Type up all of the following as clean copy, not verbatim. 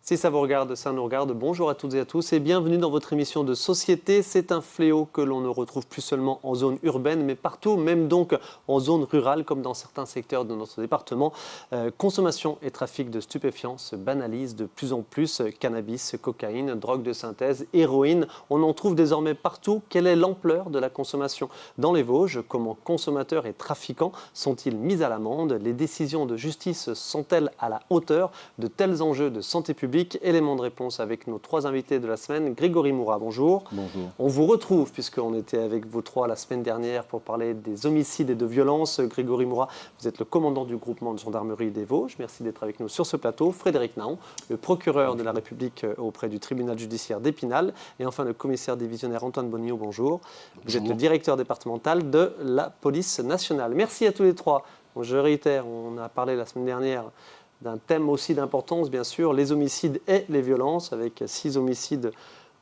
Si ça vous regarde, ça nous regarde. Bonjour à toutes et à tous et bienvenue dans votre émission de Société. C'est un fléau que l'on ne retrouve plus seulement en zone urbaine, mais partout, même donc en zone rurale, comme dans certains secteurs de notre département. Consommation et trafic de stupéfiants se banalisent de plus en plus. Cannabis, cocaïne, drogue de synthèse, héroïne, on en trouve désormais partout. Quelle est l'ampleur de la consommation dans les Vosges? Comment consommateurs et trafiquants sont-ils mis à l'amende? Les décisions de justice sont-elles à la hauteur de tels enjeux de santé publique? Élément de réponse avec nos trois invités de la semaine. Grégory Moura, bonjour. Bonjour. On vous retrouve puisqu'on était avec vous trois la semaine dernière pour parler des homicides et de violences. Grégory Moura, vous êtes le commandant du groupement de gendarmerie des Vosges. Merci d'être avec nous sur ce plateau. Frédéric Naon, le procureur de la République auprès du tribunal judiciaire d'Épinal. Et enfin le commissaire divisionnaire Antoine Bonniot, bonjour. Vous êtes le directeur départemental de la police nationale. Merci à tous les trois. Bon, je réitère, on a parlé la semaine dernière d'un thème aussi d'importance, bien sûr, les homicides et les violences, avec 6 homicides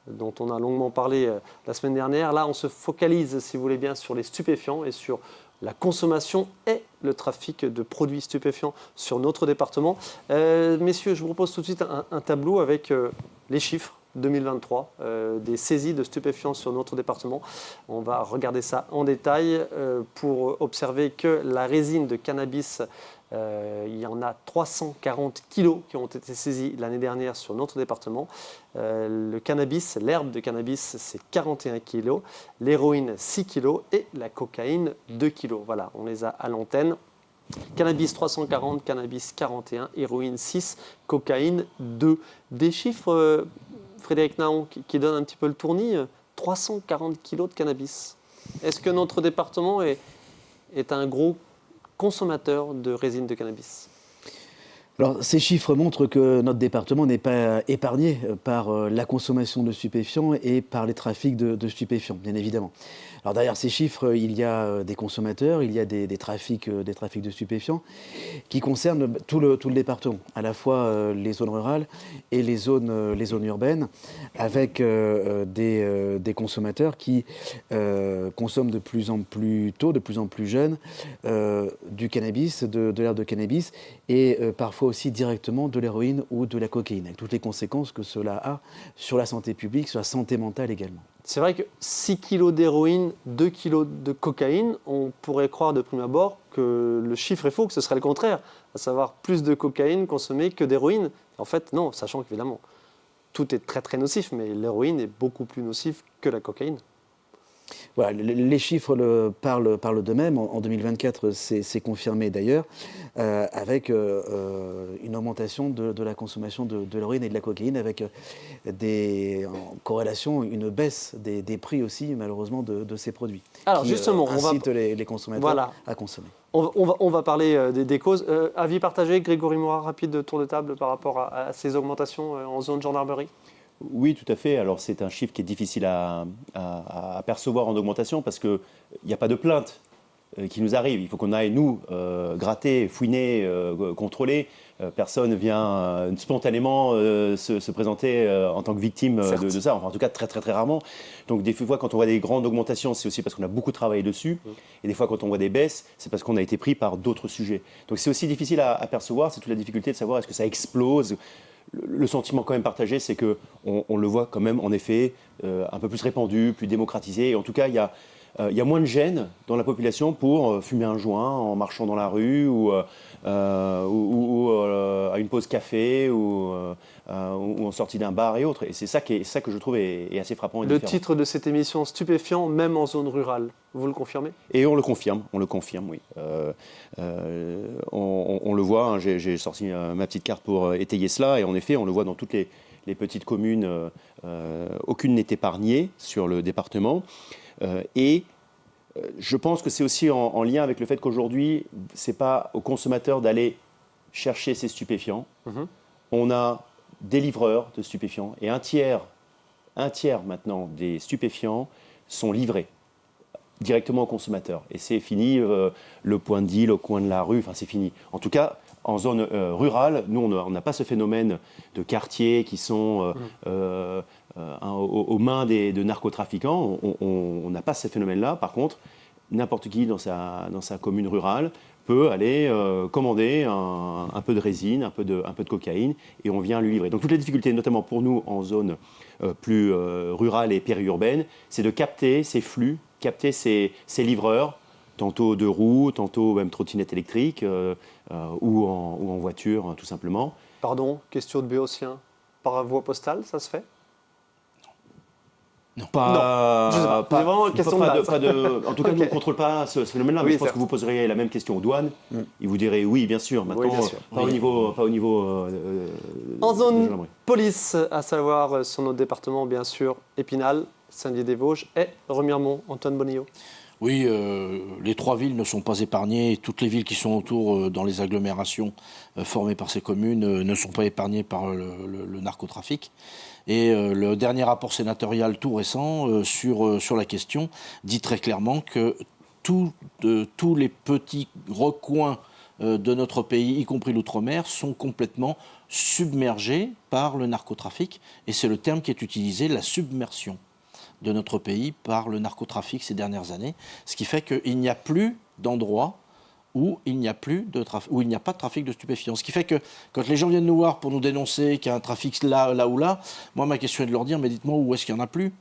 dont on a longuement parlé la semaine dernière. Là, on se focalise, si vous voulez bien, sur les stupéfiants et sur la consommation et le trafic de produits stupéfiants sur notre département. Messieurs, je vous propose tout de suite un tableau avec les chiffres 2023, des saisies de stupéfiants sur notre département. On va regarder ça en détail pour observer que la résine de cannabis, il y en a 340 kilos qui ont été saisis l'année dernière sur notre département. Le cannabis, l'herbe de cannabis, c'est 41 kilos. L'héroïne, 6 kilos. Et la cocaïne, 2 kilos. Voilà, on les a à l'antenne. Cannabis 340, cannabis 41, héroïne 6, cocaïne 2. Des chiffres, Frédéric Naon, qui donnent un petit peu le tournis. 340 kilos de cannabis. Est-ce que notre département est un gros consommateur de résine de cannabis? Alors, ces chiffres montrent que notre département n'est pas épargné par la consommation de stupéfiants et par les trafics de stupéfiants, bien évidemment. Alors, derrière ces chiffres, il y a des consommateurs, il y a des trafics de stupéfiants qui concernent tout le département, à la fois les zones rurales et les zones urbaines, avec des consommateurs qui consomment de plus en plus tôt, de plus en plus jeunes, du cannabis, de l'herbe de cannabis, et parfois aussi directement de l'héroïne ou de la cocaïne, avec toutes les conséquences que cela a sur la santé publique, sur la santé mentale également. C'est vrai que 6 kilos d'héroïne, 2 kilos de cocaïne, on pourrait croire de prime abord que le chiffre est faux, que ce serait le contraire, à savoir plus de cocaïne consommée que d'héroïne. En fait, non, sachant qu'évidemment, tout est très très nocif, mais l'héroïne est beaucoup plus nocive que la cocaïne. Voilà, les chiffres parlent d'eux-mêmes. En 2024, c'est confirmé d'ailleurs, avec une augmentation de la consommation de l'héroïne et de la cocaïne, avec en corrélation une baisse des prix aussi, malheureusement, de ces produits. Alors justement, incite les consommateurs à consommer. On va parler des causes. Avis partagé, Grégory Moura, rapide tour de table par rapport à ces augmentations en zone gendarmerie? Oui, tout à fait. Alors, c'est un chiffre qui est difficile à percevoir en augmentation parce qu'il n'y a pas de plainte qui nous arrive. Il faut qu'on aille, nous, gratter, fouiner, contrôler. Personne vient spontanément se présenter en tant que victime de ça. Enfin, en tout cas, très, très, très rarement. Donc, des fois, quand on voit des grandes augmentations, c'est aussi parce qu'on a beaucoup travaillé dessus. Et des fois, quand on voit des baisses, c'est parce qu'on a été pris par d'autres sujets. Donc, c'est aussi difficile à percevoir. C'est toute la difficulté de savoir est-ce que ça explose. Le sentiment quand même partagé, c'est qu'on le voit quand même en effet un peu plus répandu, plus démocratisé. Et en tout cas, il y a moins de gêne dans la population pour fumer un joint en marchant dans la rue ou à une pause café ou en sortie d'un bar et autres. Et c'est ça que je trouve est assez frappant et différent. Le titre de cette émission, stupéfiant, même en zone rurale, vous le confirmez? Et on le confirme, oui. On le voit, hein, j'ai sorti ma petite carte pour étayer cela, et en effet, on le voit dans toutes les petites communes, aucune n'est épargnée sur le département. Je pense que c'est aussi en lien avec le fait qu'aujourd'hui, ce n'est pas aux consommateurs d'aller chercher ces stupéfiants. On a des livreurs de stupéfiants, et un tiers maintenant des stupéfiants sont livrés directement au consommateur. Et c'est fini le point de deal au coin de la rue, enfin c'est fini. En tout cas, en zone rurale, nous, on n'a pas ce phénomène de quartiers qui sont aux mains de narcotrafiquants. On n'a pas ce phénomène-là. Par contre, n'importe qui dans sa commune rurale peut aller commander un peu de résine, un peu de cocaïne, et on vient lui livrer. Donc toutes les difficultés, notamment pour nous en zone plus rurale et périurbaine, c'est de capter ces flux, capter ces livreurs, tantôt de roues, tantôt même trottinettes électriques ou en voiture, tout simplement. Pardon, question de Béotien. Par voie postale, ça se fait? Non, je sais pas. C'est vraiment une question de base. En tout cas, nous ne contrôlons pas ce phénomène-là, mais Oui, je pense certes. que vous poseriez la même question aux douanes. Ils vous diraient oui, bien sûr. Maintenant, Oui, bien sûr. pas au niveau En de zone gendarmerie. police, à savoir sur notre département, bien sûr, Épinal, Saint-Dié-des-Vosges et Remiremont. Antoine Bonillo. Oui, les 3 villes ne sont pas épargnées. Toutes les villes qui sont autour, dans les agglomérations formées par ces communes, ne sont pas épargnées par le narcotrafic. Et le dernier rapport sénatorial tout récent sur la question dit très clairement que tous les petits recoins de notre pays, y compris l'outre-mer, sont complètement submergés par le narcotrafic. Et c'est le terme qui est utilisé, la submersion de notre pays par le narcotrafic ces dernières années. Ce qui fait qu'il n'y a plus d'endroits où il n'y a pas de trafic de stupéfiants. Ce qui fait que quand les gens viennent nous voir pour nous dénoncer qu'il y a un trafic là ou là, moi ma question est de leur dire, mais dites-moi où est-ce qu'il n'y en a plus?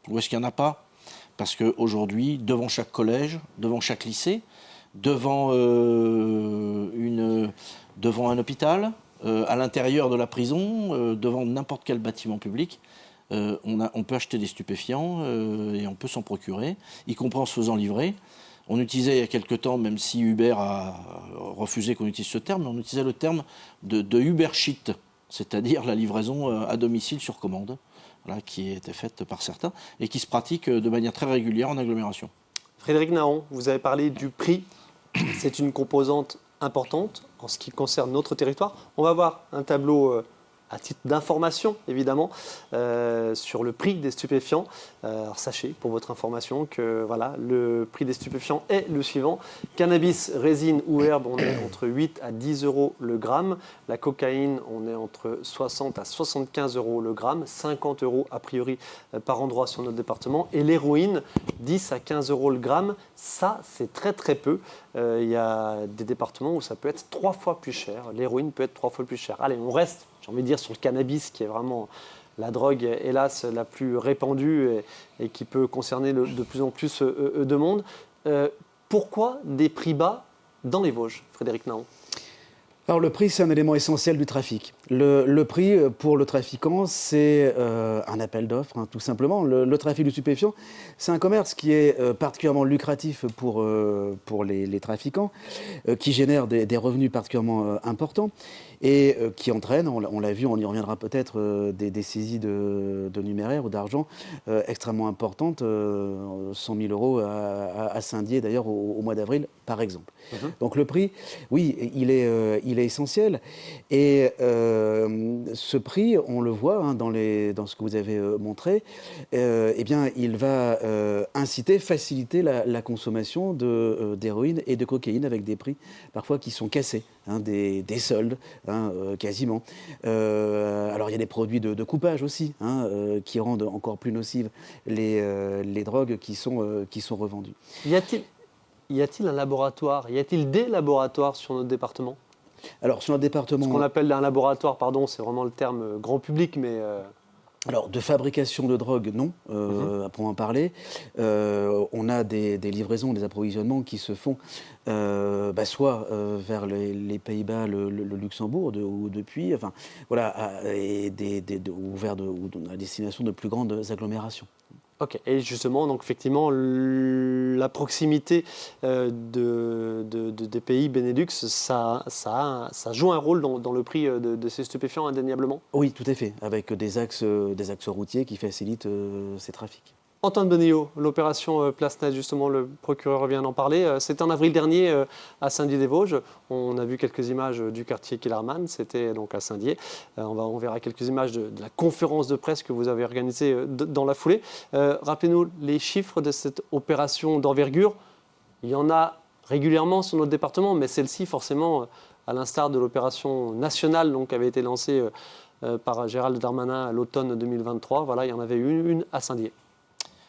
Où est-ce qu'il n'y en a pas? Parce qu'aujourd'hui, devant chaque collège, devant chaque lycée, devant un hôpital, à l'intérieur de la prison, devant n'importe quel bâtiment public, on peut acheter des stupéfiants et on peut s'en procurer, y compris en se faisant livrer. On utilisait il y a quelque temps, même si Uber a refusé qu'on utilise ce terme, on utilisait le terme de Uber Sheet, c'est-à-dire la livraison à domicile sur commande, voilà, qui était faite par certains et qui se pratique de manière très régulière en agglomération. Frédéric Naon, vous avez parlé du prix. C'est une composante importante en ce qui concerne notre territoire. On va voir un tableau à titre d'information, évidemment, sur le prix des stupéfiants. Alors sachez, pour votre information, que voilà, le prix des stupéfiants est le suivant. Cannabis, résine ou herbe, on est entre 8 à 10 euros le gramme. La cocaïne, on est entre 60 à 75 euros le gramme. 50 euros a priori par endroit sur notre département. Et l'héroïne, 10 à 15 euros le gramme. Ça, c'est très très peu. Il y a des départements où ça peut être 3 fois plus cher. L'héroïne peut être 3 fois plus chère. Allez, on reste, j'ai envie de dire, sur le cannabis, qui est vraiment la drogue, hélas, la plus répandue et qui peut concerner de plus en plus de monde. Pourquoi des prix bas dans les Vosges, Frédéric Naon? Alors le prix, c'est un élément essentiel du trafic. Le prix, pour le trafiquant, c'est un appel d'offres, hein, tout simplement. Le trafic de stupéfiants, c'est un commerce qui est particulièrement lucratif pour les trafiquants, qui génère des revenus particulièrement importants et qui entraîne, on l'a vu, on y reviendra peut-être, des saisies de numéraire ou d'argent extrêmement importantes, 100 000 euros à Saint-Dié d'ailleurs au mois d'avril, par exemple. Donc le prix, oui, il est essentiel. Et ce prix, on le voit hein, dans ce que vous avez montré, eh bien, il va inciter, faciliter la consommation d'héroïne et de cocaïne avec des prix parfois qui sont cassés, hein, des soldes, hein, quasiment. Alors il y a des produits de coupage aussi, hein, qui rendent encore plus nocives les drogues qui sont revendues. Y a-t-il un laboratoire, y a-t-il des laboratoires sur notre département? Alors sur notre département... Ce qu'on appelle un laboratoire, pardon, c'est vraiment le terme grand public, mais... Alors, de fabrication de drogue, non, pour en parler. On a des livraisons, des approvisionnements qui se font soit vers les Pays-Bas, le Luxembourg, ou depuis, enfin, voilà, ou à destination de plus grandes agglomérations. Ok, et justement, donc effectivement, la proximité des pays Benelux, ça joue un rôle dans le prix de ces stupéfiants, indéniablement? Oui, tout à fait, avec des axes routiers qui facilitent ces trafics. Antoine Bonillo, l'opération Place Nette, justement, le procureur vient d'en parler. C'était en avril dernier à Saint-Dié-des-Vosges. On a vu quelques images du quartier Kellermann, c'était donc à Saint-Dié. On verra quelques images de la conférence de presse que vous avez organisée dans la foulée. Rappelez-nous les chiffres de cette opération d'envergure. Il y en a régulièrement sur notre département, mais celle-ci, forcément, à l'instar de l'opération nationale donc, qui avait été lancée par Gérald Darmanin à l'automne 2023, voilà, il y en avait une à Saint-Dié.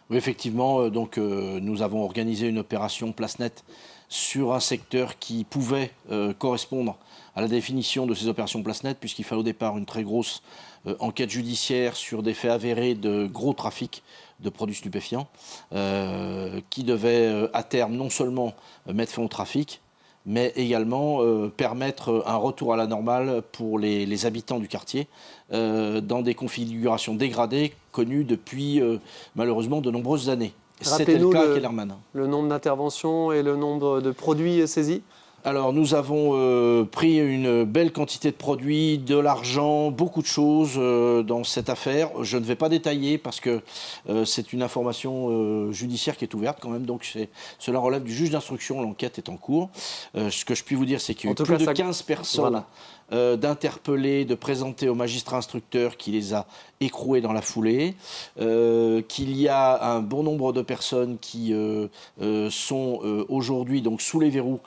Oui, effectivement, nous avons organisé une opération Place Nette sur un secteur qui pouvait correspondre à la définition de ces opérations Place Nette, puisqu'il fallait au départ une très grosse enquête judiciaire sur des faits avérés de gros trafic de produits stupéfiants, qui devait à terme non seulement mettre fin au trafic, mais également permettre un retour à la normale pour les habitants du quartier dans des configurations dégradées connues depuis malheureusement de nombreuses années. C'était le cas à Kellermann. Le nombre d'interventions et le nombre de produits saisis? Alors nous avons pris une belle quantité de produits, de l'argent, beaucoup de choses dans cette affaire. Je ne vais pas détailler parce que c'est une information judiciaire qui est ouverte quand même, donc cela relève du juge d'instruction, l'enquête est en cours. Ce que je puis vous dire, c'est qu'il y a eu plus de 15 personnes d'interpeller, de présenter au magistrat instructeur qui les a écroués dans la foulée, qu'il y a un bon nombre de personnes qui sont aujourd'hui donc sous les verrous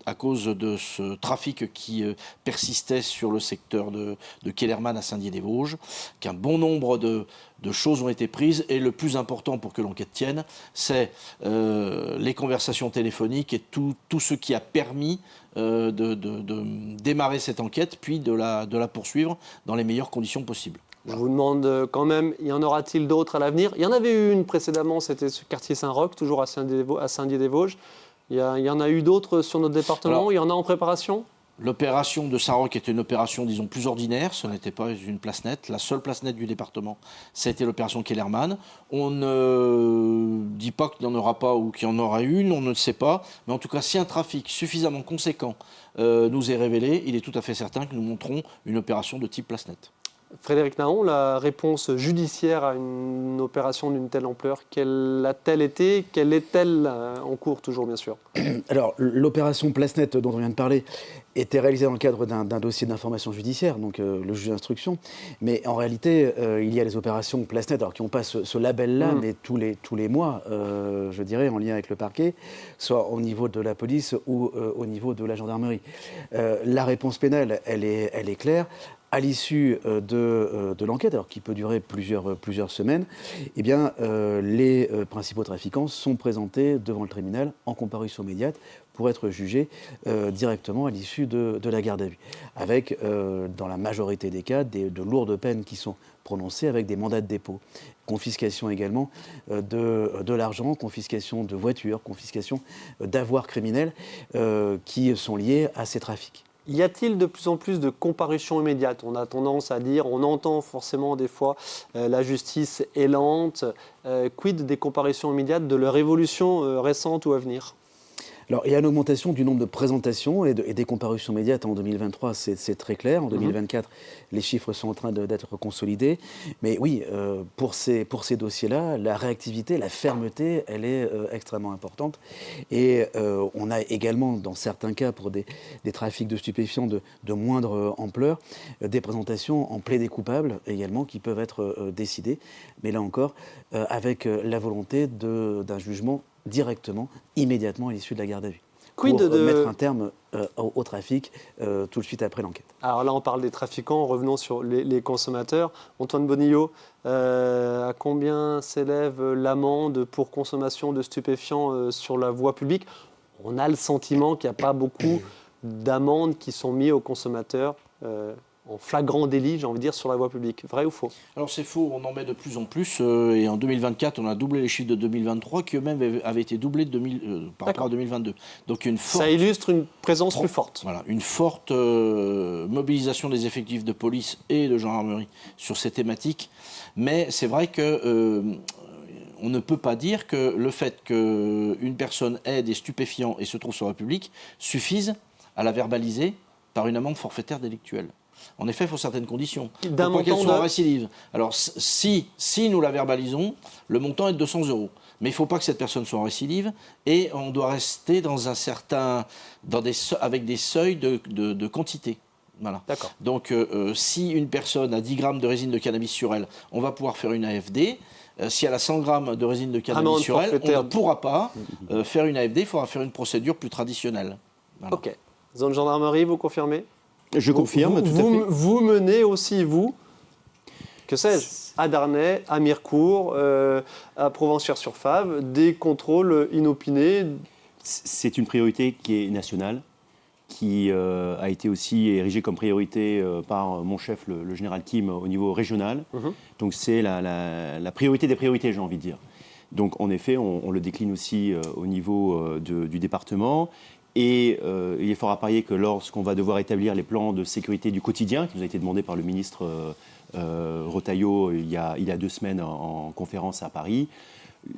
à cause de ce trafic qui persistait sur le secteur de Kellermann à Saint-Dié-des-Vosges, qu'un bon nombre de choses ont été prises, et le plus important pour que l'enquête tienne, c'est les conversations téléphoniques et tout ce qui a permis de démarrer cette enquête, puis de la poursuivre dans les meilleures conditions possibles. Je vous demande quand même, y en aura-t-il d'autres à l'avenir? Il y en avait eu une précédemment, c'était ce quartier Saint-Roch, toujours à Saint-Dié-des-Vosges. Il y en a eu d'autres sur notre département. Alors, il y en a en préparation? L'opération de Saint-Roch était une opération, disons, plus ordinaire. Ce n'était pas une place nette. La seule place nette du département, ça a été l'opération Kellermann. On ne dit pas qu'il n'y en aura pas ou qu'il y en aura une, on ne le sait pas. Mais en tout cas, si un trafic suffisamment conséquent nous est révélé, il est tout à fait certain que nous monterons une opération de type place nette. Frédéric Naon, la réponse judiciaire à une opération d'une telle ampleur, quelle a-t-elle été? Quelle est-elle en cours toujours, bien sûr? Alors, l'opération Place Nette dont on vient de parler était réalisée dans le cadre d'un dossier d'information judiciaire, donc le juge d'instruction. Mais en réalité, il y a les opérations Place Nette, alors qui n'ont pas ce label-là, mais tous les mois, je dirais, en lien avec le parquet, soit au niveau de la police ou au niveau de la gendarmerie. La réponse pénale, elle est claire. À l'issue de l'enquête, alors qui peut durer plusieurs semaines, eh bien, les principaux trafiquants sont présentés devant le tribunal en comparution immédiate pour être jugés directement à l'issue de la garde à vue, avec, dans la majorité des cas, de lourdes peines qui sont prononcées avec des mandats de dépôt. Confiscation également de l'argent, confiscation de voitures, confiscation d'avoirs criminels qui sont liés à ces trafics. Y a-t-il de plus en plus de comparutions immédiates? On a tendance à dire, on entend forcément des fois la justice est lente. Quid des comparutions immédiates, de leur évolution récente ou à venir? Alors, il y a une augmentation du nombre de présentations et des comparutions immédiates en 2023, c'est très clair. En 2024, les chiffres sont en train d'être consolidés. Mais oui, pour ces dossiers-là, la réactivité, la fermeté, elle est extrêmement importante. Et on a également, dans certains cas, pour des trafics de stupéfiants de moindre ampleur, des présentations en plaidé coupable également qui peuvent être décidées. Mais là encore, avec la volonté d'un jugement directement, immédiatement à l'issue de la garde à vue. Pour mettre un terme au trafic tout de suite après l'enquête. Alors là, on parle des trafiquants, revenons sur les consommateurs. Antoine Bonillo, à combien s'élève l'amende pour consommation de stupéfiants sur la voie publique? On a le sentiment qu'il n'y a pas beaucoup d'amendes qui sont mises aux consommateurs en flagrant délit, j'ai envie de dire, sur la voie publique. Vrai ou faux? Alors c'est faux, on en met de plus en plus. Et en 2024, on a doublé les chiffres de 2023, qui eux-mêmes avaient été doublés par rapport à 2022. Donc ça illustre une présence plus forte. Voilà, une forte mobilisation des effectifs de police et de gendarmerie sur ces thématiques. Mais c'est vrai que on ne peut pas dire que le fait qu'une personne ait des stupéfiants et se trouve sur la voie publique suffise à la verbaliser par une amende forfaitaire délictuelle. En effet, il faut certaines conditions. D'un Pour pas qu'elle montant soit de- récidive. Alors, si nous la verbalisons, le montant est de 200 €. Mais il ne faut pas que cette personne soit en récidive et on doit rester avec des seuils de quantité. Voilà. D'accord. Donc, si une personne a 10 grammes de résine de cannabis sur elle, on va pouvoir faire une AFD. Si elle a 100 grammes de résine de cannabis Amende sur elle, on ne forfaitaire. pourra pas faire une AFD, il faudra faire une procédure plus traditionnelle. Voilà. Ok. Zone gendarmerie, vous confirmez? Je confirme, tout à fait. Vous menez aussi, vous, que sais-je, à Darney, à Mirecourt, à Provence-sur-Fave, des contrôles inopinés. C'est une priorité qui est nationale, qui a été aussi érigée comme priorité par mon chef, le général Kim, au niveau régional. Donc c'est la priorité des priorités, j'ai envie de dire. Donc en effet, on le décline aussi au niveau du département. Et il est fort à parier que lorsqu'on va devoir établir les plans de sécurité du quotidien, qui nous a été demandé par le ministre Retailleau il y a 2 semaines en conférence à Paris,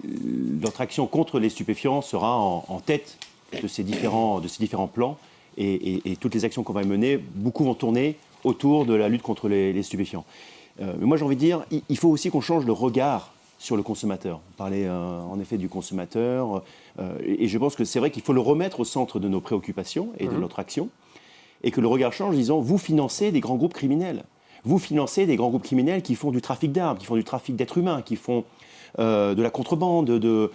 notre action contre les stupéfiants sera en tête de ces différents plans. Et toutes les actions qu'on va mener, beaucoup vont tourner autour de la lutte contre les stupéfiants. Mais moi, j'ai envie de dire, il faut aussi qu'on change le regard sur le consommateur. On parlait en effet du consommateur. Et je pense que c'est vrai qu'il faut le remettre au centre de nos préoccupations et de notre action. Et que le regard change en disant, vous financez des grands groupes criminels. Vous financez des grands groupes criminels qui font du trafic d'armes, qui font du trafic d'êtres humains, qui font de la contrebande, de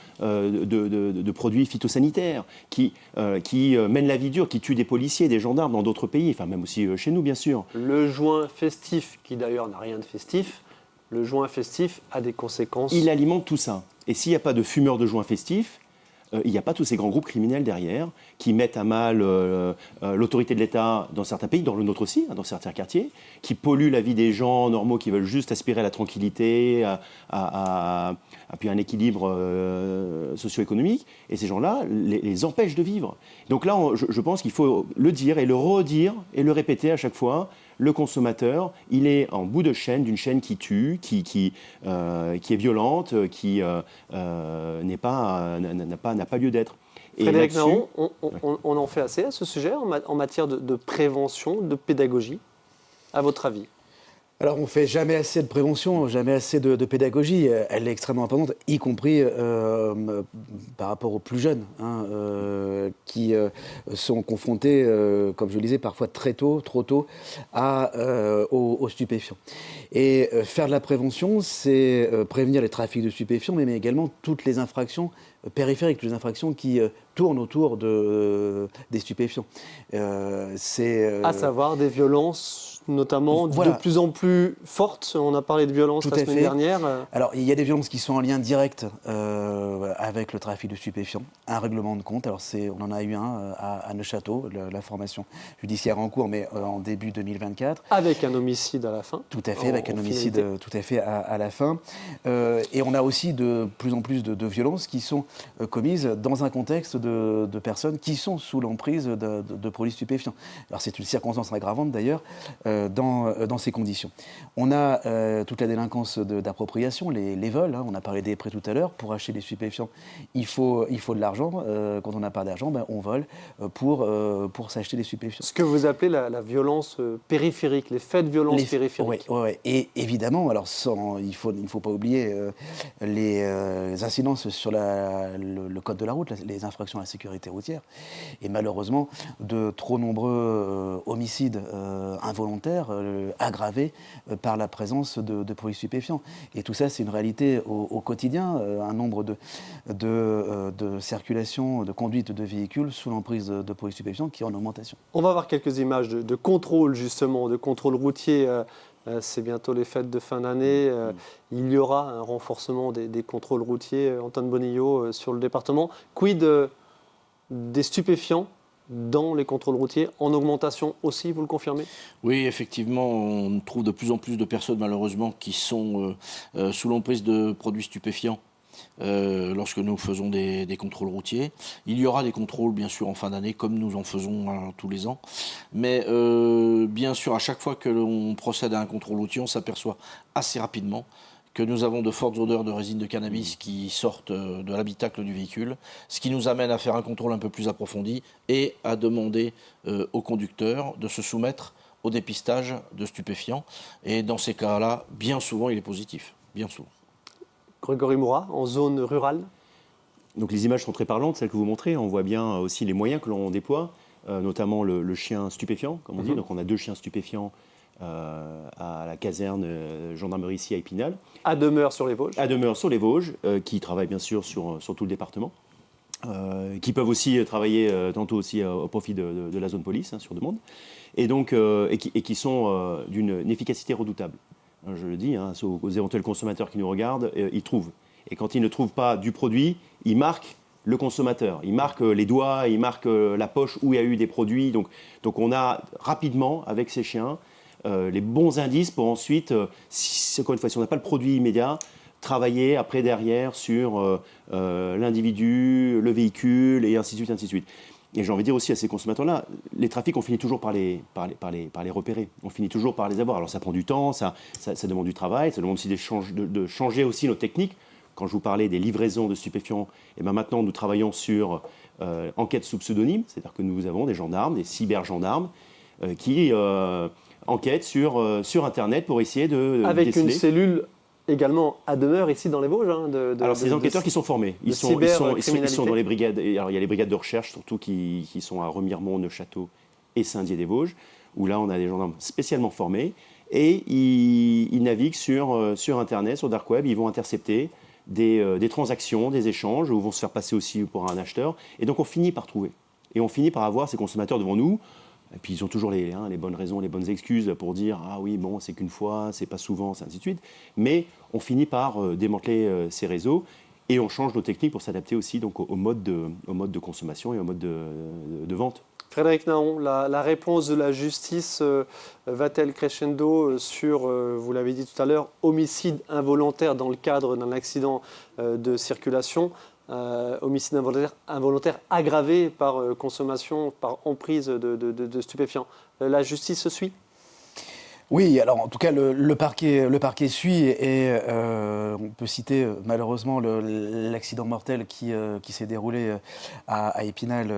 produits phytosanitaires, qui mènent la vie dure, qui tuent des policiers, des gendarmes dans d'autres pays, enfin même aussi chez nous, bien sûr. Le joint festif, qui d'ailleurs n'a rien de festif, le joint festif a des conséquences. Il alimente tout ça. Et s'il n'y a pas de fumeurs de joints festifs, il n'y a pas tous ces grands groupes criminels derrière qui mettent à mal l'autorité de l'État dans certains pays, dans le nôtre aussi, dans certains quartiers, qui polluent la vie des gens normaux qui veulent juste aspirer à la tranquillité, à puis un équilibre socio-économique. Et ces gens-là les empêchent de vivre. Donc là, je pense qu'il faut le dire et le redire et le répéter à chaque fois. Le consommateur, il est en bout de chaîne, d'une chaîne qui tue, qui est violente, qui n'a pas lieu d'être. Et Frédéric là-dessus- Naon, on en fait assez à ce sujet en matière de prévention, de pédagogie, à votre avis? Alors, on ne fait jamais assez de prévention, jamais assez de pédagogie. Elle est extrêmement importante, y compris par rapport aux plus jeunes, qui sont confrontés, comme je le disais, parfois trop tôt, aux stupéfiants. Et faire de la prévention, c'est prévenir les trafics de stupéfiants, mais également toutes les infractions périphériques, toutes les infractions qui tournent autour des stupéfiants. À savoir des violences, notamment Voilà. de plus en plus fortes. On a parlé de violences Tout la à semaine fait. dernière. Alors, il y a des violences qui sont en lien direct avec le trafic de stupéfiants. Un règlement de compte, alors on en a eu un à Neuchâteau, l'information judiciaire en cours, mais en début 2024. Avec un homicide à la fin. Tout à fait, avec un homicide finalité. tout à fait à la fin. Et on a aussi de plus en plus de violences qui sont commises dans un contexte de personnes qui sont sous l'emprise de produits stupéfiants. Alors c'est une circonstance aggravante d'ailleurs dans ces conditions. On a toute la délinquance d'appropriation, les vols, on a parlé des prêts tout à l'heure. Pour acheter des stupéfiants, il faut de l'argent. Quand on n'a pas d'argent, on vole pour s'acheter des stupéfiants. Ce que vous appelez la violence périphérique, les faits de violence périphérique. Ouais. Et évidemment, alors il ne faut pas oublier les incidences sur le code de la route, les infractions à la sécurité routière. Et malheureusement, de trop nombreux homicides involontaires aggravés par la présence de produits stupéfiants. Et tout ça, c'est une réalité au quotidien. Un nombre de circulation, de conduite de véhicules sous l'emprise de produits stupéfiants qui est en augmentation. On va voir quelques images de contrôle, justement, de contrôle routier. C'est bientôt les fêtes de fin d'année. Il y aura un renforcement des contrôles routiers. Antoine Bonillo, sur le département. Quid des stupéfiants dans les contrôles routiers, en augmentation aussi, vous le confirmez? Oui, effectivement, on trouve de plus en plus de personnes, malheureusement, qui sont sous l'emprise de produits stupéfiants. Lorsque nous faisons des contrôles routiers. Il y aura des contrôles, bien sûr, en fin d'année, comme nous en faisons tous les ans. Mais bien sûr, à chaque fois que l'on procède à un contrôle routier, on s'aperçoit assez rapidement que nous avons de fortes odeurs de résine de cannabis qui sortent de l'habitacle du véhicule, ce qui nous amène à faire un contrôle un peu plus approfondi et à demander au conducteur de se soumettre au dépistage de stupéfiants. Et dans ces cas-là, bien souvent, il est positif. Bien souvent. Grégory Moura, en zone rurale. Donc les images sont très parlantes, celles que vous montrez. On voit bien aussi les moyens que l'on déploie, notamment le chien stupéfiant, comme on dit. Donc on a 2 chiens stupéfiants à la caserne gendarmerie ici à Épinal. À demeure sur les Vosges. À demeure sur les Vosges, qui travaillent bien sûr sur tout le département. Qui peuvent aussi travailler tantôt aussi au profit de la zone police, sur demande, et donc qui sont d'une efficacité redoutable. Je le dis aux éventuels consommateurs qui nous regardent, ils trouvent. Et quand ils ne trouvent pas du produit, ils marquent le consommateur, ils marquent les doigts, ils marquent la poche où il y a eu des produits. Donc on a rapidement avec ces chiens les bons indices pour ensuite, encore une fois, si on n'a pas le produit immédiat, travailler après derrière sur l'individu, le véhicule et ainsi de suite, ainsi de suite. Et j'ai envie de dire aussi à ces consommateurs-là, les trafics, on finit toujours par les repérer. On finit toujours par les avoir. Alors ça prend du temps, ça demande du travail, ça demande aussi de changer aussi nos techniques. Quand je vous parlais des livraisons de stupéfiants, et bien maintenant nous travaillons sur enquête sous pseudonyme, c'est-à-dire que nous avons des gendarmes, des cybergendarmes qui enquêtent sur Internet pour essayer de avec déceler. une cellule également à demeure ici dans les Vosges. Alors, c'est des enquêteurs qui sont formés. Ils sont dans les brigades. Alors, il y a les brigades de recherche, surtout, qui sont à Remiremont, Neufchâteau et Saint-Dié-des-Vosges, où là, on a des gendarmes spécialement formés. Et ils naviguent sur Internet, sur Dark Web. Ils vont intercepter des transactions, des échanges, où vont se faire passer aussi pour un acheteur. Et donc, on finit par trouver. Et on finit par avoir ces consommateurs devant nous. Et puis ils ont toujours les bonnes raisons, les bonnes excuses pour dire « Ah oui, bon, c'est qu'une fois, c'est pas souvent, c'est ainsi de suite ». Mais on finit par démanteler ces réseaux et on change nos techniques pour s'adapter aussi donc, au mode de consommation et au mode de vente. Frédéric Naon, la réponse de la justice va-t-elle crescendo sur, vous l'avez dit tout à l'heure, homicide involontaire dans le cadre d'un accident de circulation, homicide involontaire aggravé par consommation, par emprise de stupéfiants. La justice se suit ? Oui, alors en tout cas, le parquet suit et on peut citer malheureusement l'accident mortel qui s'est déroulé à Épinal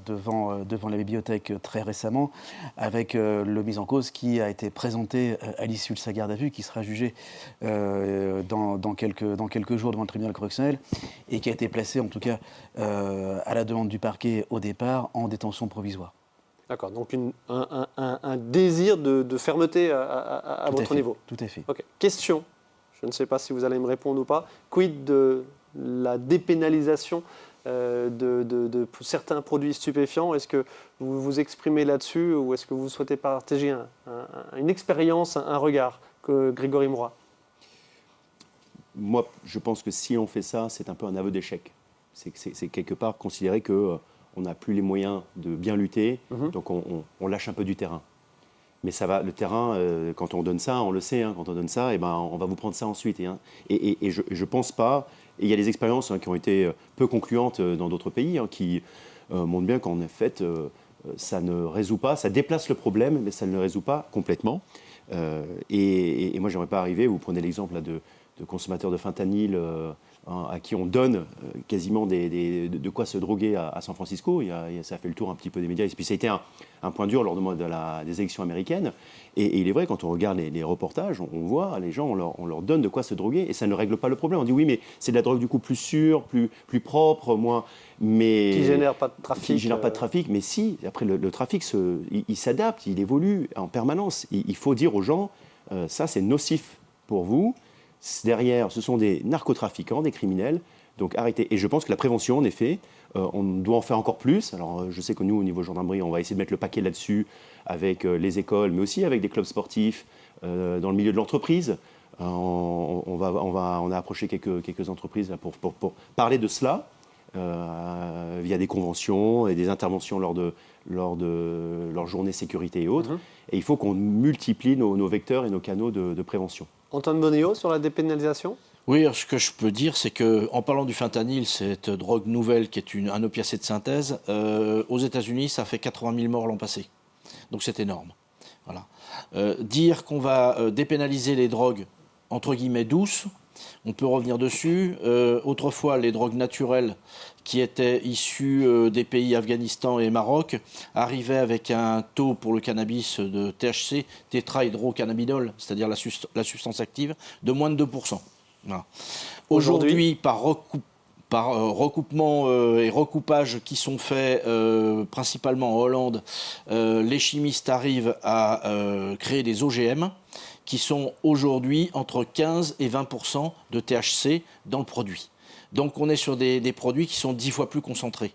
devant la bibliothèque très récemment, avec le mis en cause qui a été présenté à l'issue de sa garde à vue, qui sera jugé dans quelques jours devant le tribunal correctionnel et qui a été placé en tout cas à la demande du parquet au départ en détention provisoire. D'accord, donc un désir de fermeté à votre niveau. Tout à fait. Okay. Question, je ne sais pas si vous allez me répondre ou pas. Quid de la dépénalisation de certains produits stupéfiants? Est-ce que vous vous exprimez là-dessus ou est-ce que vous souhaitez partager une expérience, un regard, que Grégory Moura? Moi, je pense que si on fait ça, c'est un peu un aveu d'échec. C'est quelque part considérer que on n'a plus les moyens de bien lutter, donc on lâche un peu du terrain. Mais ça va, le terrain, quand on donne ça, on le sait, quand on donne ça, on va vous prendre ça ensuite. Et je pense pas, et il y a des expériences qui ont été peu concluantes dans d'autres pays, qui montrent bien qu'en fait, ça ne résout pas, ça déplace le problème, mais ça ne le résout pas complètement. Et moi, j'aimerais pas arriver, vous prenez l'exemple là, de consommateurs de fentanyl, à qui on donne quasiment de quoi se droguer à San Francisco. Ça a fait le tour un petit peu des médias. Et puis ça a été un point dur lors des élections américaines. Et il est vrai, quand on regarde les reportages, on voit les gens, on leur donne de quoi se droguer et ça ne règle pas le problème. On dit oui, mais c'est de la drogue du coup plus sûre, plus propre, moins... Mais, qui ne génère pas de trafic. Qui ne génère pas de trafic, mais si. Après, le trafic, il s'adapte, il évolue en permanence. Il faut dire aux gens, ça c'est nocif pour vous. Derrière, ce sont des narcotrafiquants, des criminels, donc arrêtez. Et je pense que la prévention, en effet, on doit en faire encore plus. Alors, je sais que nous, au niveau gendarmerie, on va essayer de mettre le paquet là-dessus avec les écoles, mais aussi avec des clubs sportifs, dans le milieu de l'entreprise. On a approché quelques entreprises là, pour parler de cela, via des conventions et des interventions lors de leur journée sécurité et autres. Et il faut qu'on multiplie nos vecteurs et nos canaux de prévention. Antoine Bonillo, sur la dépénalisation ? Oui, ce que je peux dire, c'est qu'en parlant du fentanyl, cette drogue nouvelle qui est un opiacé de synthèse, aux États-Unis, ça fait 80 000 morts l'an passé. Donc c'est énorme. Voilà. Dire qu'on va dépénaliser les drogues, entre guillemets, douces, On peut revenir dessus. Autrefois, les drogues naturelles qui étaient issues des pays Afghanistan et Maroc arrivaient avec un taux pour le cannabis de THC, tétrahydrocannabinol, c'est-à-dire la substance active, de moins de 2%. Voilà. Aujourd'hui, par recoupement et recoupage qui sont faits principalement en Hollande, les chimistes arrivent à créer des OGM qui sont aujourd'hui entre 15 et 20% de THC dans le produit. Donc on est sur des produits qui sont 10 fois plus concentrés.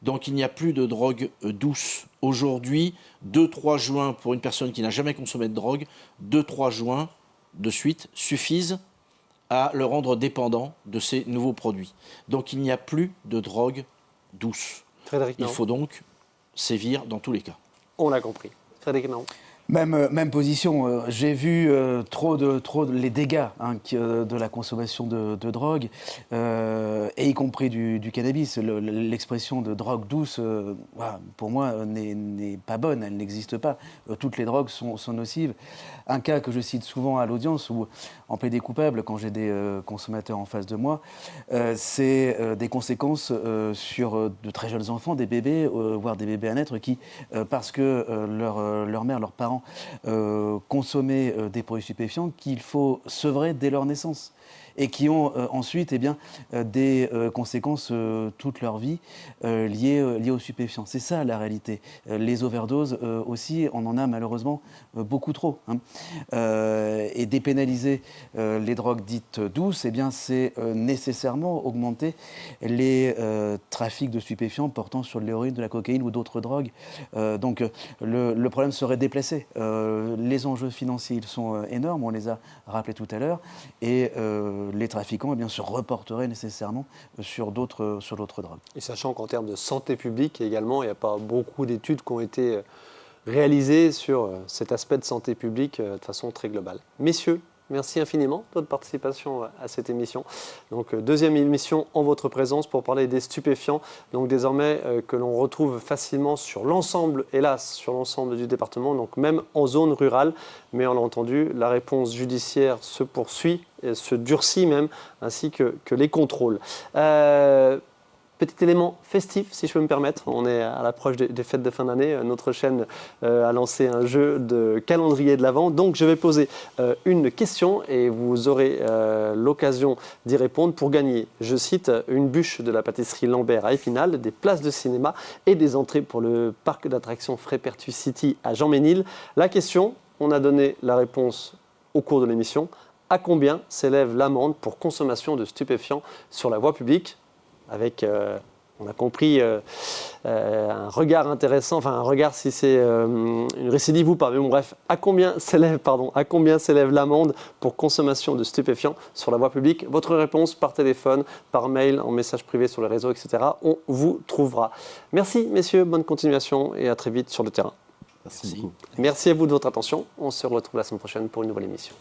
Donc il n'y a plus de drogue douce. Aujourd'hui, 2-3 joints pour une personne qui n'a jamais consommé de drogue, 2-3 joints de suite suffisent à le rendre dépendant de ces nouveaux produits. Donc il n'y a plus de drogue douce. Frédéric Naon. Il faut donc sévir dans tous les cas. On l'a compris. Frédéric Naon. Même position. J'ai vu trop les dégâts de la consommation de drogue, et y compris du cannabis. L'expression de drogue douce, pour moi, n'est pas bonne. Elle n'existe pas. Toutes les drogues sont nocives. Un cas que je cite souvent à l'audience, où en plaider coupable, quand j'ai des consommateurs en face de moi, c'est des conséquences sur de très jeunes enfants, des bébés, voire des bébés à naître, qui, parce que leur mère, leurs parents, consommer des produits stupéfiants qu'il faut sevrer dès leur naissance et qui ont ensuite des conséquences toute leur vie liées aux stupéfiants. C'est ça la réalité. Les overdoses aussi, on en a malheureusement beaucoup trop. Et dépénaliser les drogues dites douces, c'est nécessairement augmenter les trafics de stupéfiants portant sur de l'héroïne, de la cocaïne ou d'autres drogues. Donc le problème serait déplacé. Les enjeux financiers, ils sont énormes, on les a rappelés tout à l'heure, et les trafiquants se reporteraient nécessairement sur d'autres drogues. Et sachant qu'en termes de santé publique également, il n'y a pas beaucoup d'études qui ont été réalisées sur cet aspect de santé publique de façon très globale. Messieurs, merci infiniment de votre participation à cette émission. Donc, deuxième émission en votre présence pour parler des stupéfiants. Donc, désormais, que l'on retrouve facilement sur l'ensemble, hélas, sur l'ensemble du département, donc même en zone rurale. Mais on l'a entendu, la réponse judiciaire se poursuit, et se durcit même, ainsi que les contrôles. Petit élément festif, si je peux me permettre. On est à l'approche des fêtes de fin d'année. Notre chaîne a lancé un jeu de calendrier de l'Avent. Donc, je vais poser une question et vous aurez l'occasion d'y répondre pour gagner, je cite, une bûche de la pâtisserie Lambert à Épinal, des places de cinéma et des entrées pour le parc d'attractions Frépertus City à Jean-Ménil. La question, on a donné la réponse au cours de l'émission. À combien s'élève l'amende pour consommation de stupéfiants sur la voie publique ? Avec, on a compris, un regard intéressant, enfin un regard si c'est une récidive ou pas. Mais bon, bref, à combien s'élève l'amende pour consommation de stupéfiants sur la voie publique ? Votre réponse par téléphone, par mail, en message privé sur les réseaux, etc. On vous trouvera. Merci messieurs, bonne continuation et à très vite sur le terrain. Merci beaucoup. Merci à vous de votre attention. On se retrouve la semaine prochaine pour une nouvelle émission.